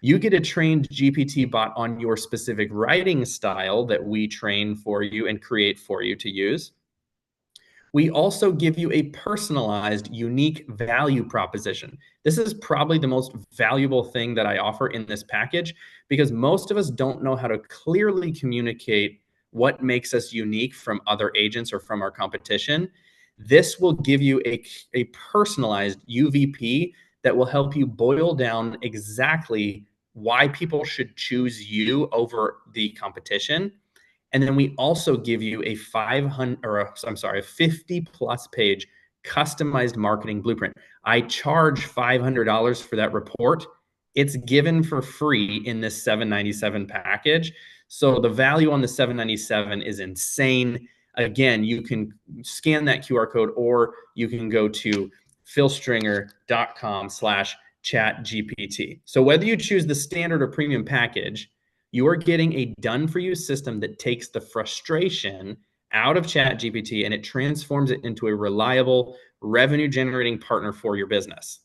You get a trained GPT bot on your specific writing style that we train for you and create for you to use. We also give you a personalized, unique value proposition. This is probably the most valuable thing that I offer in this package, because most of us don't know how to clearly communicate what makes us unique from other agents or from our competition. This will give you a personalized UVP that will help you boil down exactly why people should choose you over the competition. And then we also give you a 50 plus page customized marketing blueprint. I charge $500 for that report. It's given for free in this $797 package. So the value on the $797 is insane. Again, you can scan that QR code, or you can go to philstringer.com/chatgpt. So whether you choose the standard or premium package, you are getting a done-for-you system that takes the frustration out of ChatGPT and it transforms it into a reliable, revenue-generating partner for your business.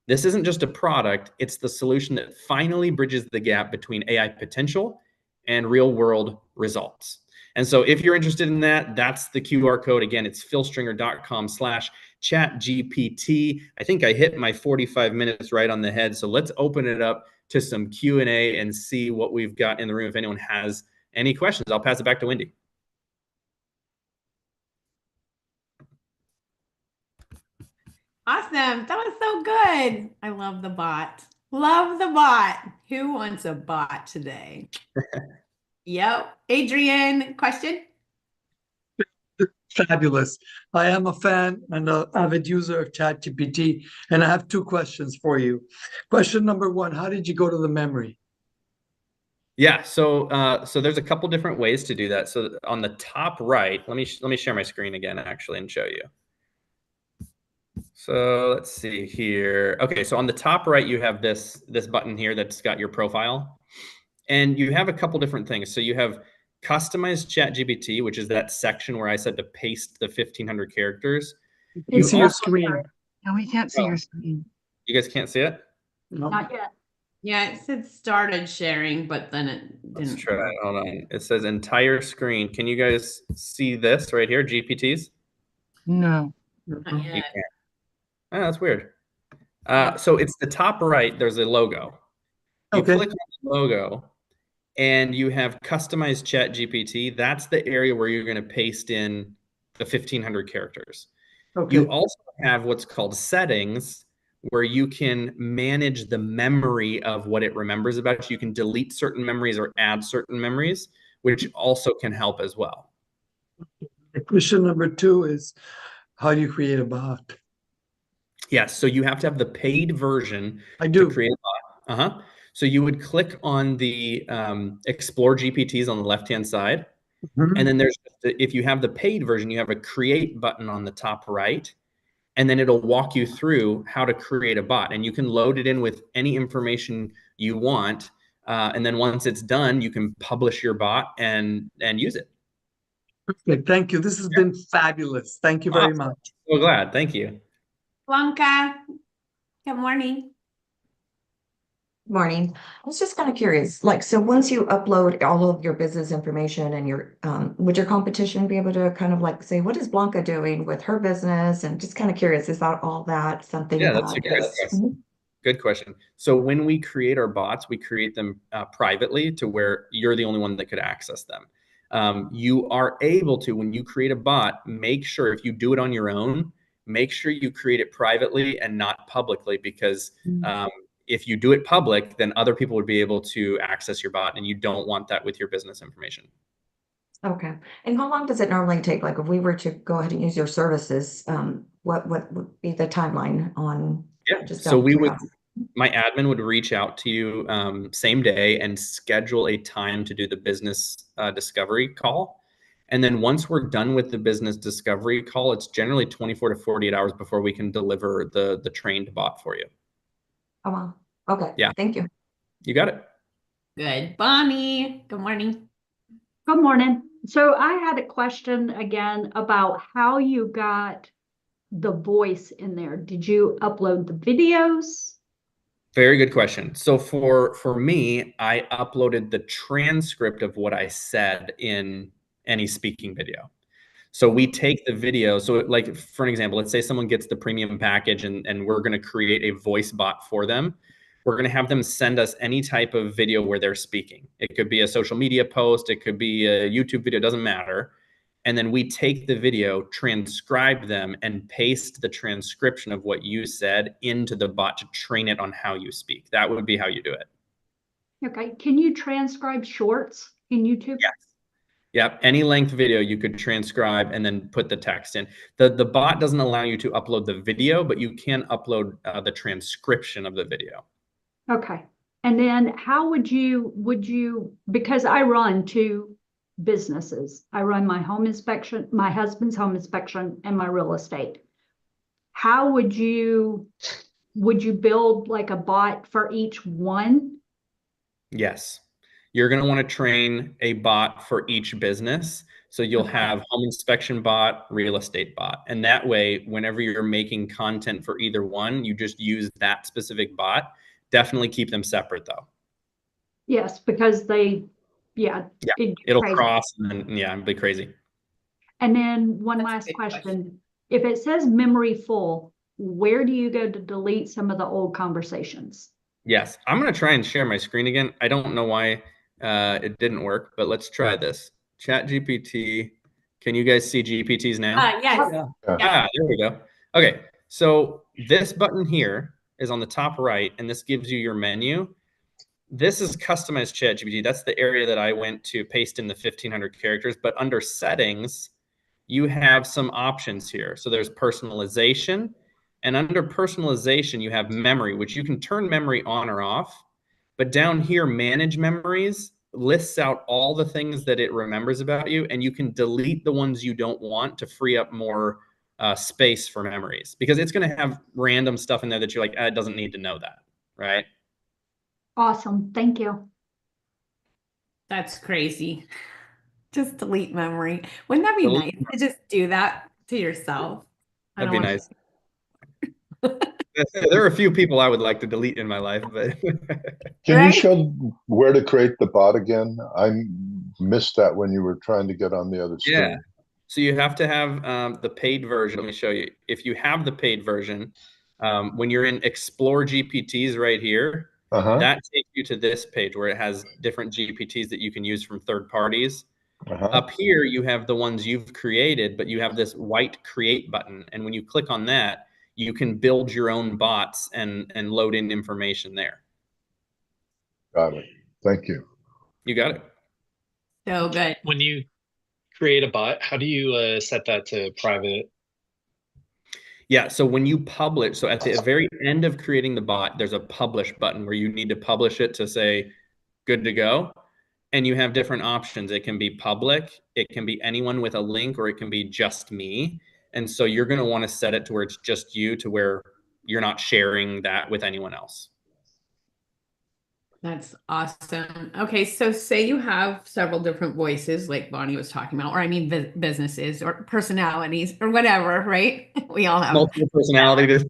This isn't just a product, it's the solution that finally bridges the gap between AI potential and real-world results. And so if you're interested in that, that's the QR code. Again, it's philstringer.com/chatgpt. I think I hit my 45 minutes right on the head. So let's open it up to some Q&A and see what we've got in the room. If anyone has any questions, I'll pass it back to Wendy. Awesome. That was so good. I love the bot. Love the bot. Who wants a bot today? Yep. Adrian, question? Fabulous. I am a fan and an avid user of ChatGPT, and I have two questions for you. Question number one, how did you go to the memory? Yeah, so there's a couple different ways to do that. So on the top right, let me share my screen again actually and show you. So let's see here. Okay, so on the top right, you have this button here that's got your profile, and you have a couple different things. So you have customized ChatGPT, which is that section where I said to paste the 1,500 characters. You You see your also, screen. No, we can't see oh, your screen. you guys can't see it? No. Not yet. Yeah, it said started sharing, but then it Let's didn't try. work. Hold on. It says entire screen. Can you guys see this right here? GPTs? No. Not You yet. can't. Oh, that's weird. Yeah. So it's the top right. There's a logo. You Okay. click on the logo, and you have customized Chat GPT. That's the area where you're going to paste in the 1,500 characters. Okay. You also have what's called settings, where you can manage the memory of what it remembers about you. You can delete certain memories or add certain memories, which also can help as well. Question number two is, how do you create a bot? Yes, so you have to have the paid version I to do. create a bot. So you would click on the Explore GPTs on the left-hand side, and Mhm. then if you have the paid version, you have a Create button on the top right, and then it'll walk you through how to create a bot, and you can load it in with any information you want, and then once it's done, you can publish your bot and use it. Perfect. Thank you. This has been fabulous. Thank you very Awesome. much. So glad. Thank you. Blanca, good morning. Morning. I was just kind of curious, like, so once you upload all of your business information and your, would your competition be able to kind of like say, what is Blanca doing with her business? And just kind of curious, is that all that something Yeah, that's a that great is? question. Good question. So when we create our bots, we create them privately to where you're the only one that could access them. You are able to, when you create a bot, make sure if you do it on your own, make sure you create it privately and not publicly, because if you do it public, then other people would be able to access your bot, and you don't want that with your business information. Okay. And how long does it normally take? Like if we were to go ahead and use your services, what would be the timeline on Yeah. just So out of curiosity? my admin would reach out to you same day and schedule a time to do the business discovery call. And then once we're done with the business discovery call, it's generally 24 to 48 hours before we can deliver the trained bot for you. Oh, wow. Okay. Yeah, Thank you. you got it. Good. Bonnie, good morning. Good morning. So I had a question again about how you got the voice in there. Did you upload the videos? Very good question. So for me, I uploaded the transcript of what I said in any speaking video. So we take the video. So like for an example, let's say someone gets the premium package and we're going to create a voice bot for them. We're going to have them send us any type of video where they're speaking. It could be a social media post. It could be a YouTube video. It doesn't matter. And then we take the video, transcribe them, and paste the transcription of what you said into the bot to train it on how you speak. That would be how you do it. Okay. Can you transcribe shorts in YouTube? Yes. Yep. Any length video you could transcribe and then put the text in. The bot doesn't allow you to upload the video, but you can upload the transcription of the video. Okay. And then how would you, because I run two businesses. I run my home inspection, my husband's home inspection, and my real estate. How would you build like a bot for each one? Yes. You're going to want to train a bot for each business. So you'll Okay. have home inspection bot, real estate bot. And that way, whenever you're making content for either one, you just use that specific bot. Definitely keep them separate though. Yes, because they Yeah. Yeah, it'll cross and then, yeah, it'll be crazy. And then one That's a last good question. If it says memory full, where do you go to delete some of the old conversations? Yes, I'm going to try and share my screen again. I don't know why it didn't work, but let's try this. ChatGPT. Can you guys see GPTs now? Yes. Yeah. Ah, there we go. Okay, so this button here is on the top right, and this gives you your menu. This is customized ChatGPT. That's the area that I went to paste in the 1,500 characters. But under settings, you have some options here. So there's personalization. And under personalization, you have memory, which you can turn memory on or off. But down here, manage memories lists out all the things that it remembers about you. And you can delete the ones you don't want to free up more space for memories, because it's going to have random stuff in there that you're like, it doesn't need to know that, right? Awesome. Thank you. That's crazy. Just delete memory. Wouldn't that be Delete- nice to just do that to yourself? I That'd don't be want nice. There are a few people I would like to delete in my life, but Can you Right? show where to create the bot again? I missed that when you were trying to get on the other yeah. screen. So you have to have the paid version. Let me show you. If you have the paid version, when you're in Explore GPTs right here, Uh-huh. that takes you to this page where it has different GPTs that you can use from third parties. Uh-huh. Up here, you have the ones you've created, but you have this white create button. And when you click on that, you can build your own bots and load in information there. Got it. Thank you. You got it. So good. When you create a bot, how do you set that to private? Yeah, so when you publish, so at the very end of creating the bot, there's a publish button where you need to publish it to say good to go. And you have different options. It can be public, it can be anyone with a link, or it can be just me. And so you're going to want to set it to where it's just you, to where you're not sharing that with anyone else. That's awesome. Okay, so say you have several different voices, like Bonnie was talking about, or I mean, businesses or personalities or whatever, right? We all have. Multiple personalities.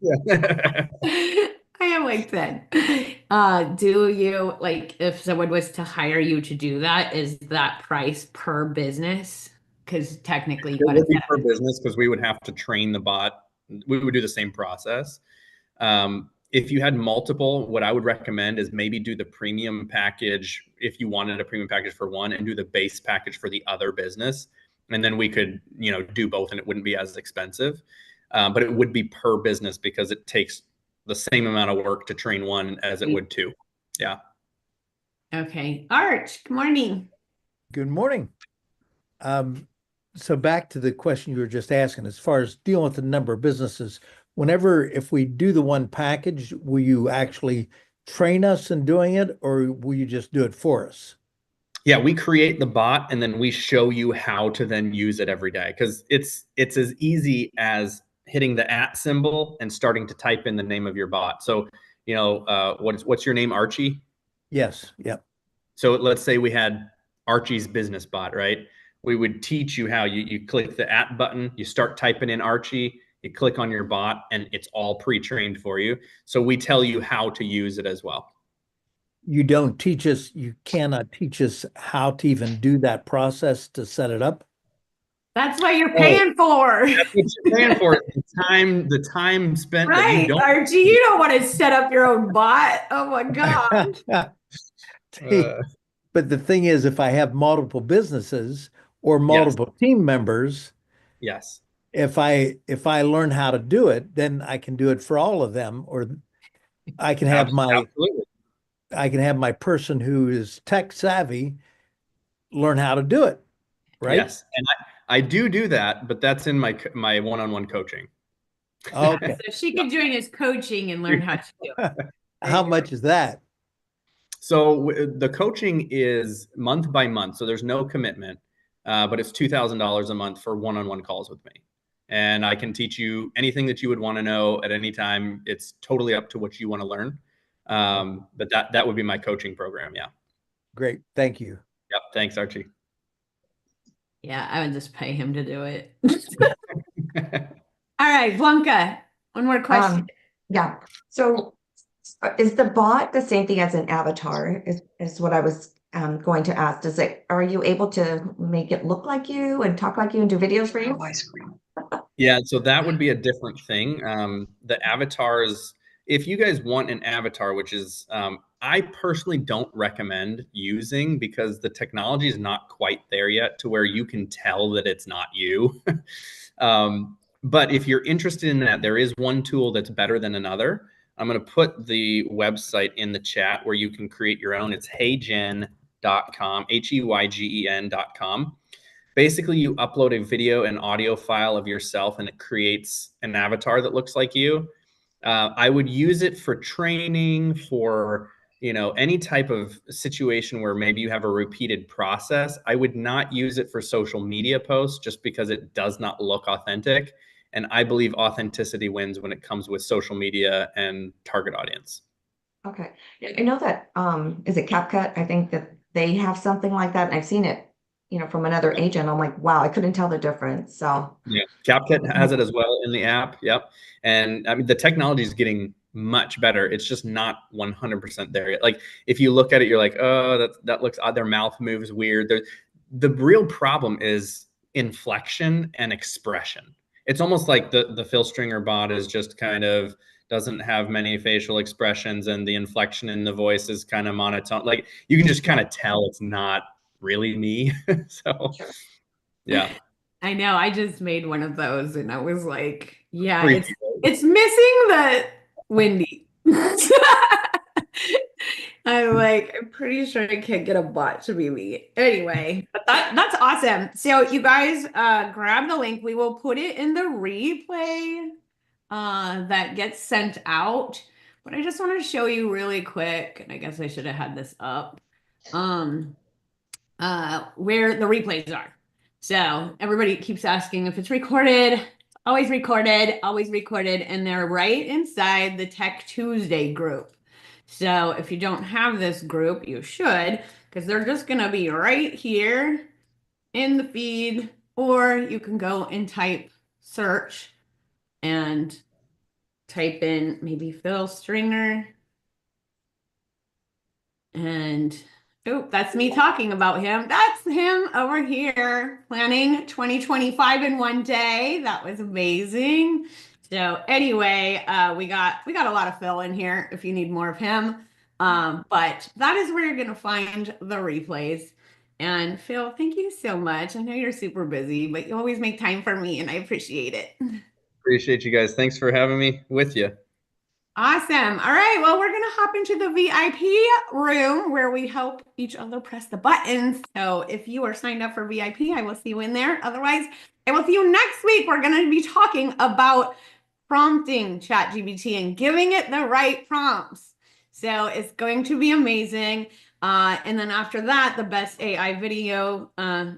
I have like 10. Do you, like, if someone was to hire you to do that, is that price per business? Because technically you It got to would be set per up. business, because we would have to train the bot. We would do the same process. If you had multiple, what I would recommend is maybe do the premium package if you wanted a premium package for one, and do the base package for the other business. And then we could, do both, and it wouldn't be as expensive. But it would be per business, because it takes the same amount of work to train one as it would two. Yeah. Okay. Arch, good morning. Good morning. So back to the question you were just asking, as far as dealing with the number of businesses, if we do the one package, will you actually train us in doing it, or will you just do it for us? Yeah, we create the bot and then we show you how to then use it every day, because it's as easy as hitting the @ symbol and starting to type in the name of your bot. So, what's your name, Archie? Yes. Yep. So let's say we had Archie's business bot, right? We would teach you how you click the @ button, you start typing in Archie, you click on your bot, and it's all pre-trained for you. So we tell you how to use it as well. You cannot teach us how to even do that process to set it up. That's what you're paying for. That's what you're paying for. The time spent that you Right, don't. Archie, you don't want to set up your own bot. Oh my God. But the thing is, if I have multiple businesses or multiple team members, yes, if I learn how to do it, then I can do it for all of them, or I can have my person who is tech savvy learn how to do it. Right? Yes, and I do that, but that's in my one-on-one coaching. Okay. So she could join his coaching and learn how to do it. How much is that? So the coaching is month by month, so there's no commitment, but it's $2,000 a month for one-on-one calls with me. And I can teach you anything that you would want to know at any time. It's totally up to what you want to learn. But that would be my coaching program. Yeah. Great. Thank you. Yep. Thanks, Archie. Yeah, I would just pay him to do it. All right, Blanca, one more question. Yeah. So is the bot the same thing as an avatar? Is what I was going to ask, are you able to make it look like you and talk like you and do videos for you? My screen. Yeah, so that would be a different thing. The avatars, if you guys want an avatar, which is, I personally don't recommend using because the technology is not quite there yet to where you can tell that it's not you. But if you're interested in that, there is one tool that's better than another. I'm going to put the website in the chat where you can create your own. It's heygen.com, HEYGEN.com. Basically, you upload a video and audio file of yourself and it creates an avatar that looks like you. I would use it for training, for any type of situation where maybe you have a repeated process. I would not use it for social media posts just because it does not look authentic. And I believe authenticity wins when it comes with social media and target audience. Okay. I know that, is it CapCut? I think that they have something like that. And I've seen it, from another agent. I'm like, wow, I couldn't tell the difference. So yeah, CapCut has it as well in the app. Yep. And I mean, the technology is getting much better. It's just not 100% there yet. Like if you look at it, you're like, oh, that looks odd. Their mouth moves weird. The real problem is inflection and expression. It's almost like the Phil Stringer bot is just kind of doesn't have many facial expressions and the inflection in the voice is kind of monotone. Like you can just kind of tell it's not really me. So yeah. I know. I just made one of those and I was like, yeah, Creepy. it's missing the Wendy. I'm pretty sure I can't get a bot to be me. Anyway, but that's awesome. So you guys grab the link. We will put it in the replay that gets sent out. But I just want to show you really quick, and I guess I should have had this up. Where the replays are. So everybody keeps asking if it's recorded. Always recorded, and they're right inside the Tech Tuesday group. So if you don't have this group, you should, because they're just gonna be right here in the feed, or you can go and type search and type in maybe Phil Stringer. And oh, that's me talking about him. That's him over here planning 2025 in one day. That was amazing. So anyway, we got a lot of Phil in here if you need more of him. But that is where you're gonna find the replays. And Phil, thank you so much. I know you're super busy, but you always make time for me and I appreciate it. Appreciate you guys. Thanks for having me with you. Awesome. All right. Well, we're going to hop into the VIP room where we help each other press the buttons. So if you are signed up for VIP, I will see you in there. Otherwise, I will see you next week. We're going to be talking about prompting ChatGPT and giving it the right prompts. So it's going to be amazing. And then after that, the best AI video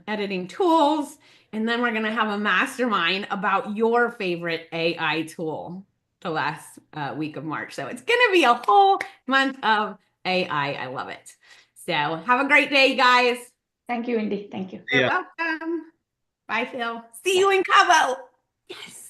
editing tools. And then we're going to have a mastermind about your favorite AI tool the last week of March. So it's going to be a whole month of AI. I love it. So have a great day, guys. Thank you, Indy. Thank you. You're welcome. Bye, Phil. See you in Cabo. Yes.